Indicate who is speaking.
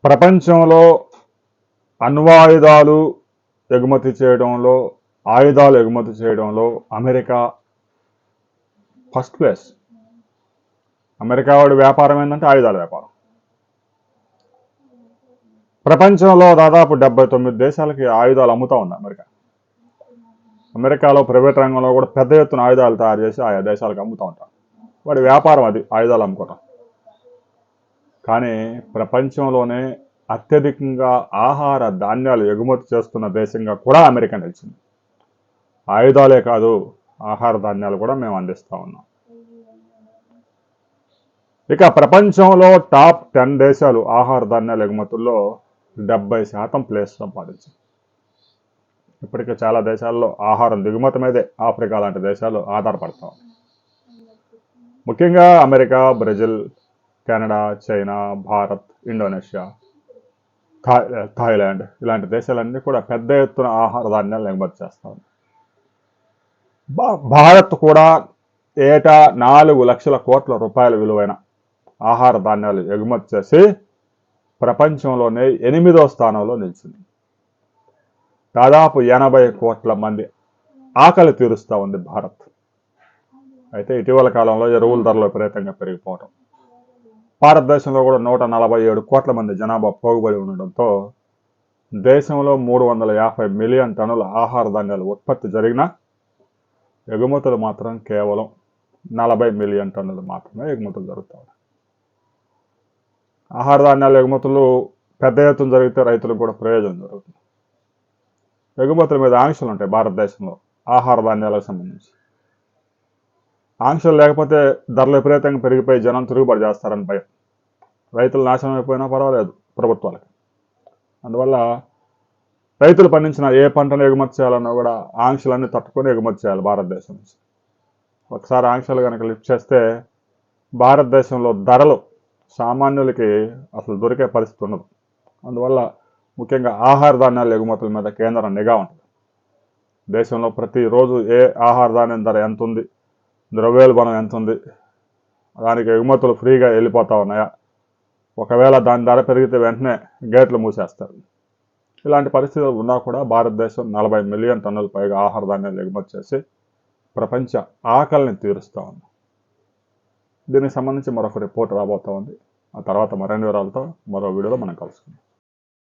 Speaker 1: ప్రపంచంలో అణ్వాయుధాలు ఎగుమతి చేయడంలో, ఆయుధాలు ఎగుమతి చేయడంలో అమెరికా ఫస్ట్ ప్లేస్. అమెరికా వాడి వ్యాపారం ఏంటంటే ఆయుధాల వ్యాపారం. ప్రపంచంలో దాదాపు 79 దేశాలకి ఆయుధాలు అమ్ముతా ఉంది అమెరికా. అమెరికాలో ప్రైవేట్ రంగంలో కూడా పెద్ద ఎత్తున ఆయుధాలు తయారు చేసి ఆయా దేశాలకు అమ్ముతూ ఉంటారు. వాడి వ్యాపారం అది, ఆయుధాలు అమ్ముకోవటం. కానీ ప్రపంచంలోనే అత్యధికంగా ఆహార ధాన్యాలు ఎగుమతి చేస్తున్న దేశంగా కూడా అమెరికా నిలిచింది. ఆయుధాలే కాదు, ఆహార ధాన్యాలు కూడా మేము అందిస్తూ ఉన్నాం. ఇక ప్రపంచంలో టాప్ 10 దేశాలు ఆహార ధాన్యాల ఎగుమతుల్లో 70% ప్లేస్ సంపాదించాయి. ఇప్పటికే చాలా దేశాల్లో ఆహారం దిగుమతి మీదే ఆఫ్రికా లాంటి దేశాలు ఆధారపడతా ఉన్నాయి. ముఖ్యంగా America, Brazil, Canada, China, Bharat, Indonesia, Thailand ఇలాంటి దేశాలన్నీ కూడా పెద్ద ఎత్తున ఆహార ధాన్యాలు ఎగుమతి చేస్తా ఉన్నాయి. భారత్ కూడా ఏటా 4 లక్షల కోట్ల రూపాయల విలువైన ఆహార ధాన్యాలు ఎగుమతి చేసి ప్రపంచంలోనే 8వ స్థానంలో నిలిచింది. దాదాపు 80 కోట్ల మంది ఆకలి తీరుస్తూ ఉంది భారత్. అయితే ఇటీవల కాలంలో ఎరువుల ధరలు విపరీతంగా పెరిగిపోవటం, భారతదేశంలో కూడా 147 కోట్ల మంది జనాభా పోగుబడి ఉండడంతో దేశంలో 350 మిలియన్ టన్నుల ఆహార ధాన్యాలు ఉత్పత్తి జరిగిన ఎగుమతులు మాత్రం కేవలం 40 మిలియన్ టన్నులు మాత్రమే ఎగుమతులు జరుగుతాయి. ఆహార ధాన్యాల ఎగుమతులు పెద్ద ఎత్తున జరిగితే రైతులకు కూడా ప్రయోజనం జరుగుతుంది. ఎగుమతుల మీద ఆంక్షలు ఉంటాయి భారతదేశంలో ఆహార ధాన్యాలకు సంబంధించి. ఆంక్షలు లేకపోతే ధరలు విపరీతంగా పెరిగిపోయి జనం తిరుగుబాటు చేస్తారని భయం. రైతులు నాశనం అయిపోయినా పర్వాలేదు ప్రభుత్వాలకు. అందువల్ల రైతులు పండించిన ఏ పంటను ఎగుమతి చేయాలన్నా కూడా ఆంక్షలన్నీ తట్టుకొని ఎగుమతి చేయాలి భారతదేశం నుంచి. ఒకసారి ఆంక్షలు కనుక లిఫ్ట్ చేస్తే భారతదేశంలో ధరలు సామాన్యులకి అసలు దొరికే పరిస్థితి ఉండదు. అందువల్ల ముఖ్యంగా ఆహార ధాన్యాల ఎగుమతుల మీద కేంద్రం నిఘా ఉంటుంది. దేశంలో ప్రతిరోజు ఏ ఆహార ధాన్యం ధర ఎంత ఉంది, ద్రవ్యోల్బణం ఎంత ఉంది, దానికి ఎగుమతులు ఫ్రీగా వెళ్ళిపోతా ఉన్నాయా, ఒకవేళ దాని ధర పెరిగితే వెంటనే గేట్లు మూసేస్తారు. ఇలాంటి పరిస్థితులు ఉన్నా కూడా భారతదేశం 40 మిలియన్ టన్నుల పైగా ఆహార ధాన్యాలు ఎగుమతి చేసి ప్రపంచ ఆకలిని తీరుస్తూ ఉంది. దీనికి సంబంధించి మరొక రిపోర్ట్ రాబోతూ ఉంది. ఆ తర్వాత మరిన్ని వివరాలతో మరో వీడియోలో మనం కలుసుకుందాం.